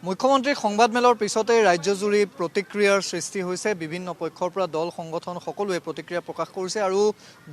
মুখ্যমন্ত্ৰীৰ সংবাদমেলৰ পিছতে ৰাজ্যজুৰি প্ৰতিক্ৰিয়াৰ সৃষ্টি হৈছে। বিভিন্ন পক্ষৰ পৰা দল সংগঠন সকলোৱে প্ৰতিক্ৰিয়া প্ৰকাশ কৰিছে আৰু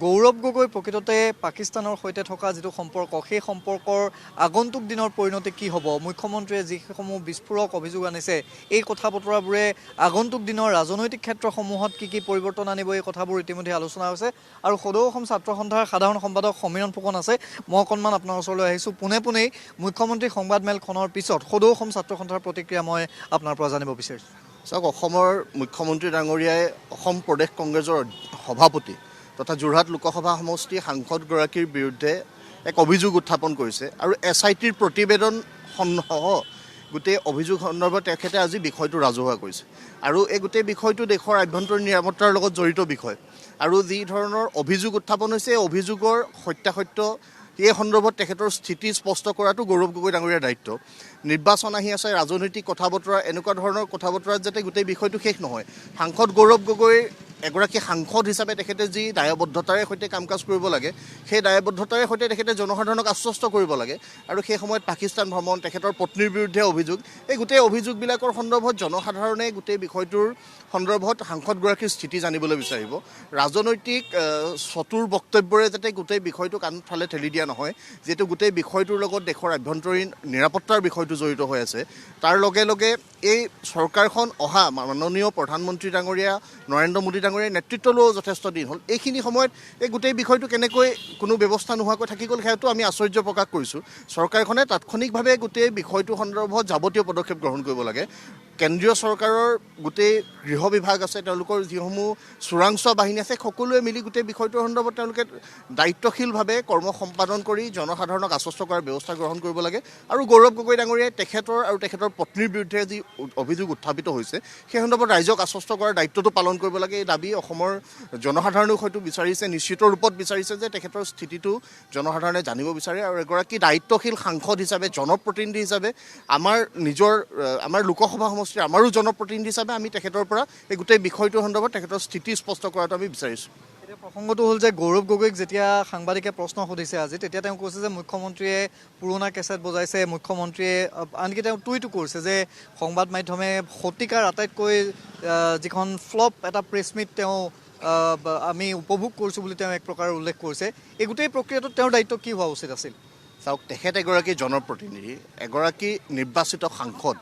গৌৰৱ গগৈ প্ৰকৃততে পাকিস্তানৰ সৈতে থকা যিটো সম্পৰ্ক সেই সম্পৰ্কৰ আগন্তুক দিনৰ পৰিণতি কি হ'ব, মুখ্যমন্ত্ৰীয়ে যিসমূহ বিস্ফোৰক অভিযোগ আনিছে এই কথা বতৰাবোৰে আগন্তুক দিনৰ ৰাজনৈতিক ক্ষেত্ৰসমূহত কি পৰিৱৰ্তন আনিব এই কথাবোৰ ইতিমধ্যে আলোচনা হৈছে। আৰু সদৌ অসম ছাত্ৰ সন্থাৰ সাধাৰণ সম্পাদক সমীৰণ ফুকন আছে, মই অকণমান আপোনাৰ ওচৰলৈ আহিছোঁ। পোনেই মুখ্যমন্ত্ৰীৰ সংবাদমেলখনৰ পিছত সদৌ অসম ছাত্ৰ সন্থাৰ প্ৰতিক্ৰিয়া মই আপোনাৰ পৰা জানিব বিচাৰিছোঁ। চাওক, অসমৰ মুখ্যমন্ত্ৰী ডাঙৰীয়াই অসম প্ৰদেশ কংগ্ৰেছৰ সভাপতি তথা যোৰহাট লোকসভা সমষ্টিৰ সাংসদগৰাকীৰ বিৰুদ্ধে এক অভিযোগ উত্থাপন কৰিছে আৰু SITৰ প্ৰতিবেদন সহ গোটেই অভিযোগ সন্দৰ্ভত তেখেতে আজি বিষয়টো ৰাজহুৱা কৰিছে। আৰু এই গোটেই বিষয়টো দেশৰ আভ্যন্তৰীণ নিৰাপত্তাৰ লগত জড়িত বিষয় আৰু যি ধৰণৰ অভিযোগ উত্থাপন হৈছে এই অভিযোগৰ সত্যাসত্য এই সন্দৰ্ভত তেখেতৰ স্থিতি স্পষ্ট কৰাটো গৌৰৱ গগৈ ডাঙৰীয়াৰ দায়িত্ব। নিৰ্বাচন আহি আছে, ৰাজনৈতিক কথা বতৰা, এনেকুৱা ধৰণৰ কথা বতৰাত যাতে গোটেই বিষয়টো শেষ নহয়। সাংসদ গৌৰৱ গগৈ এগৰাকী সাংসদ হিচাপে তেখেতে যি দায়বদ্ধতাৰে সৈতে কাম কাজ কৰিব লাগে সেই দায়বদ্ধতাৰে সৈতে তেখেতে জনসাধাৰণক আশ্বস্ত কৰিব লাগে। আৰু সেই সময়ত পাকিস্তান ভ্ৰমণ, তেখেতৰ পত্নীৰ বিৰুদ্ধে অভিযোগ, এই গোটেই অভিযোগবিলাকৰ সন্দৰ্ভত জনসাধাৰণে গোটেই বিষয়টোৰ সন্দৰ্ভত সাংসদগৰাকীৰ স্থিতি জানিবলৈ বিচাৰিব। ৰাজনৈতিক চতুৰ বক্তব্যৰে যাতে গোটেই বিষয়টো কাণফালে ঠেলি দিয়া নহয়, যিহেতু গোটেই বিষয়টোৰ লগত দেশৰ আভ্যন্তৰীণ নিৰাপত্তাৰ বিষয়টো জড়িত হৈ আছে। তাৰ লগে লগে এই চৰকাৰখন অহা মাননীয় প্ৰধানমন্ত্ৰী ডাঙৰীয়া নৰেন্দ্ৰ মোদী ডাঙৰীয়াৰ নেতৃত্ব লোৱাও যথেষ্ট দিন হ'ল। এইখিনি সময়ত এই গোটেই বিষয়টো কেনেকৈ কোনো ব্যৱস্থা নোহোৱাকৈ থাকি গ'ল সেইটো আমি আশ্চৰ্য প্ৰকাশ কৰিছোঁ। চৰকাৰখনে তাৎক্ষণিকভাৱে গোটেই বিষয়টো সন্দৰ্ভত যাৱতীয় পদক্ষেপ গ্ৰহণ কৰিব লাগে। কেন্দ্ৰীয় চৰকাৰৰ গোটেই গৃহ বিভাগ আছে, তেওঁলোকৰ যিসমূহ চোৰাংচোৱা বাহিনী আছে, সকলোৱে মিলি গোটেই বিষয়টোৰ সন্দৰ্ভত তেওঁলোকে দায়িত্বশীলভাৱে কৰ্ম সম্পাদন কৰি জনসাধাৰণক আশ্বস্ত কৰাৰ ব্যৱস্থা গ্ৰহণ কৰিব লাগে। আৰু গৌৰৱ গগৈ ডাঙৰীয়াই তেখেতৰ আৰু তেখেতৰ পত্নীৰ বিৰুদ্ধে যি অভিযোগ উত্থাপিত হৈছে সেই সন্দৰ্ভত ৰাইজক আশ্বস্ত কৰাৰ দায়িত্বটো পালন কৰিব লাগে। এই দাবী অসমৰ জনসাধাৰণেও হয়তো বিচাৰিছে, নিশ্চিত ৰূপত বিচাৰিছে যে তেখেতৰ স্থিতিটো জনসাধাৰণে জানিব বিচাৰে। আৰু এগৰাকী দায়িত্বশীল সাংসদ হিচাপে, জনপ্ৰতিনিধি হিচাপে, আমাৰ লোকসভা সমষ্টিৰ আমাৰো জনপ্ৰতিনিধি হিচাপে আমি তেখেতৰ পৰা এই গোটেই বিষয়টোৰ সন্দৰ্ভত তেখেতৰ স্থিতি স্পষ্ট কৰাটো আমি বিচাৰিছোঁ। এতিয়া প্ৰসংগটো হ'ল যে গৌৰৱ গগৈক যেতিয়া সাংবাদিকে প্ৰশ্ন সুধিছে আজি, তেতিয়া তেওঁ কৈছে যে মুখ্যমন্ত্ৰীয়ে পুৰণা কেছেট বজাইছে। মুখ্যমন্ত্ৰীয়ে আনকি তেওঁ টুইটো কৰিছে যে সংবাদ মাধ্যমে শতিকাৰ আটাইতকৈ যিখন ফ্লপ এটা প্ৰেছ মিট তেওঁ আমি উপভোগ কৰিছোঁ বুলি তেওঁ এক প্ৰকাৰৰ উল্লেখ কৰিছে। এই গোটেই প্ৰক্ৰিয়াটোত তেওঁৰ দায়িত্ব কি হোৱা উচিত আছিল? চাওক, তেখেত এগৰাকী জনপ্ৰতিনিধি, এগৰাকী নিৰ্বাচিত সাংসদ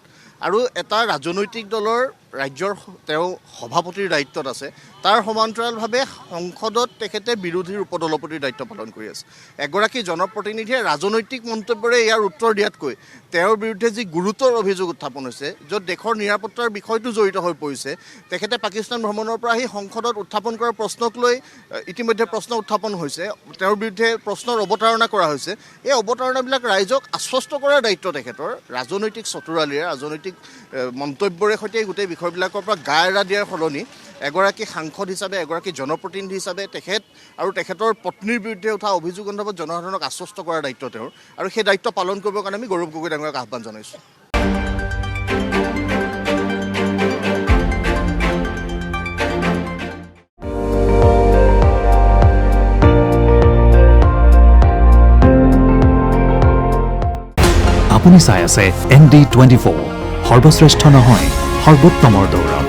আৰু এটা ৰাজনৈতিক দলৰ ৰাজ্যৰ তেওঁ সভাপতিৰ দায়িত্বত আছে। তাৰ সমান্তৰালভাৱে সংসদত তেখেতে বিৰোধীৰ উপদলপতিৰ দায়িত্ব পালন কৰি আছে। এগৰাকী জনপ্ৰতিনিধিয়ে ৰাজনৈতিক মন্তব্যৰে ইয়াৰ উত্তৰ দিয়াতকৈ তেওঁৰ বিৰুদ্ধে যি গুৰুতৰ অভিযোগ উত্থাপন হৈছে, য'ত দেশৰ নিৰাপত্তাৰ বিষয়টো জড়িত হৈ পৰিছে, তেখেতে পাকিস্তান ভ্ৰমণৰ পৰা আহি সংসদত উত্থাপন কৰা প্ৰশ্নক লৈ ইতিমধ্যে প্ৰশ্ন উত্থাপন হৈছে, তেওঁৰ বিৰুদ্ধে প্ৰশ্নৰ অৱতাৰণা কৰা হৈছে। এই অৱতাৰণাবিলাক ৰাইজক আশ্বস্ত কৰাৰ দায়িত্ব তেখেতৰ। ৰাজনৈতিক চতুৰালিৰে, ৰাজনৈতিক মন্তব্যৰে সৈতে গোটেই বিষয়বিলাকৰ পৰা গা এৰা দিয়াৰ সলনি এগৰাকী সাংসদ হিচাপে, এগৰাকী জনপ্ৰতিনিধি হিচাপে তেখেত আৰু তেখেতৰ পত্নীৰ বিৰুদ্ধে উঠা অভিযোগ সন্দৰ্ভত জনসাধাৰণক আশ্বস্ত কৰাৰ দায়িত্ব তেওঁৰ। আৰু সেই দায়িত্ব পালন কৰিবৰ কাৰণে আমি গৌৰৱ গগৈ ডাঙৰীয়াক আহ্বান জনাইছোঁ। আপুনি চাই আছে ND24, সৰ্বশ্ৰেষ্ঠ নহয়, সৰ্বোত্তমৰ দৌৰ।